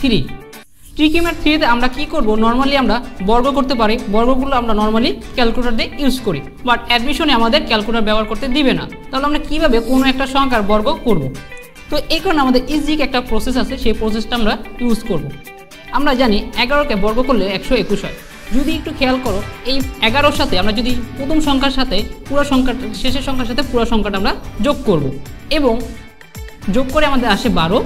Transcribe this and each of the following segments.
3। Tricky math 3 তে আমরা কি করব, নরমালি আমরা বর্গ করতে পারি, বর্গগুলো আমরা নরমালি ক্যালকুলেটর দিয়ে ইউজ করি, বাট অ্যাডমিশনে আমাদের ক্যালকুলেটর ব্যবহার করতে দিবে না। তাহলে আমরা কিভাবে কোনো একটা সংখ্যার বর্গ করব? তো এই কারণে আমাদের ইজি একটা প্রসেস আছে, সেই প্রসেসটা আমরা ইউজ করব। আমরা জানি 11কে বর্গ করলে 121 হয়। যদি একটু খেয়াল করো, এই 11-র সাথে আমরা যদি প্রথম সংখ্যার সাথে পুরো সংখ্যাটা, শেষের সংখ্যার সাথে পুরো সংখ্যাটা আমরা যোগ করব, এবং যোগ করে আমাদের আসে 12,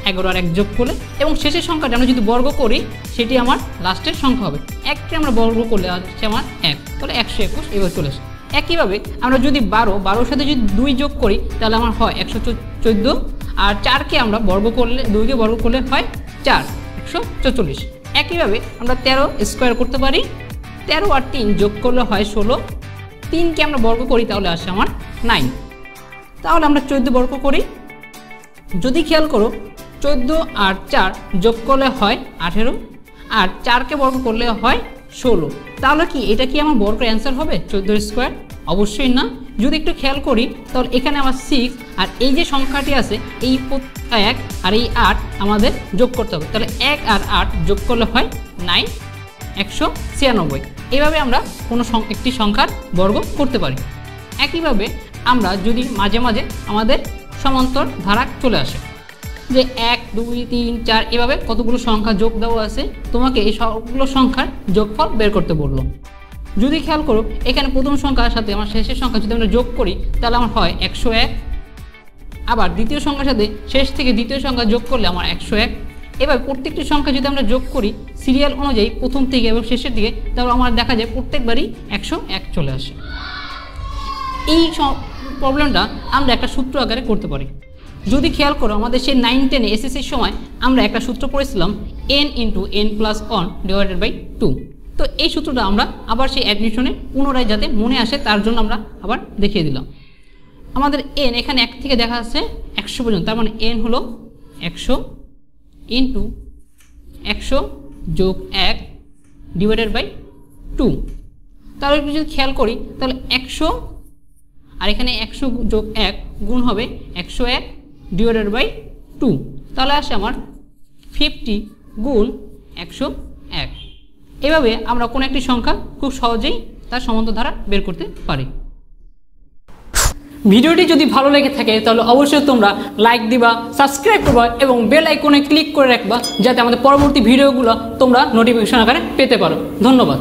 11 আর 1 যোগ করলে, এবং শেষের সংখ্যাটা আমরা যদি বর্গ করি সেটি আমার লাস্টের সংখ্যা হবে। 1কে আমরা বর্গ করলে আসছে আমার 1, তাহলে 121 এবার চলে আসে। একইভাবে আমরা যদি 12-র সাথে যদি 2 যোগ করি তাহলে আমার হয় 114, আর 4কে আমরা বর্গ করলে, 2কে বর্গ করলে হয় 4, 144। একইভাবে আমরা 13 স্কোয়ার করতে পারি, 13 আর 3 যোগ করলে হয় 16, 3কে আমরা বর্গ করি তাহলে আসে আমার 9। তাহলে আমরা 14 বর্গ করি, যদি খেয়াল করো 14 আর 4 যোগ করলে হয় 18, আর 4কে বর্গ করলে হয় 16। তাহলে কি এটা কি আমার বর্গের অ্যান্সার হবে 14 স্কোয়ার? অবশ্যই না। যদি একটু খেয়াল করি তাহলে এখানে আমার 6, আর এই যে সংখ্যাটি আছে এই 1 আর এই 8 আমাদের যোগ করতে হবে, তাহলে 1 আর 8 যোগ করলে হয় 9, 196। এইভাবে আমরা কোনো একটি সংখ্যার বর্গ করতে পারি। একইভাবে আমরা যদি মাঝে মাঝে আমাদের সমান্তর ধারা চলে আসে, যে 1, 2, 3, 4 এভাবে কতগুলো সংখ্যা যোগ দেওয়া আছে, তোমাকে এই সবগুলো সংখ্যার যোগফল বের করতে বললো। যদি খেয়াল করো এখানে প্রথম সংখ্যার সাথে আমার শেষের সংখ্যা যদি আমরা যোগ করি তাহলে আমার হয় 101, আবার দ্বিতীয় সংখ্যার সাথে শেষ থেকে দ্বিতীয় সংখ্যা যোগ করলে আমার 101। এবার প্রত্যেকটি সংখ্যা যদি আমরা যোগ করি সিরিয়াল অনুযায়ী প্রথম থেকে এবং শেষের দিকে, তাহলে আমার দেখা যায় প্রত্যেকবারই 101 চলে আসে। এই প্রবলেমটা আমরা একটা সূত্র আকারে করতে পারি। যদি খেয়াল করো আমাদের সেই 9-10 এসএসসির সময় আমরা একটা সূত্র পড়েছিলাম, n × n+1 / 2। তো এই সূত্রটা আমরা আবার সেই অ্যাডমিশনে পুনরায় যাতে মনে আসে তার জন্য আমরা আবার দেখিয়ে দিলাম। আমাদের n এখানে 1 থেকে দেখা যাচ্ছে 100 পর্যন্ত, তার মানে n হলো 100 × 100 + 1 / 2। তাহলে যদি খেয়াল করি তাহলে 100 আর এখানে 100 + 1 গুণ হবে 101 / 2, তাহলে আসে আমার 50 × 101। এভাবে আমরা কোনো একটি সংখ্যা খুব সহজেই তার সমান্তর ধারা বের করতে পারি। ভিডিওটি যদি ভালো লেগে থাকে তাহলে অবশ্যই তোমরা লাইক দিবা, সাবস্ক্রাইব করবা এবং বেল আইকনে ক্লিক করে রাখবা, যাতে আমাদের পরবর্তী ভিডিওগুলো তোমরা নোটিফিকেশন আকারে পেতে পারো। ধন্যবাদ।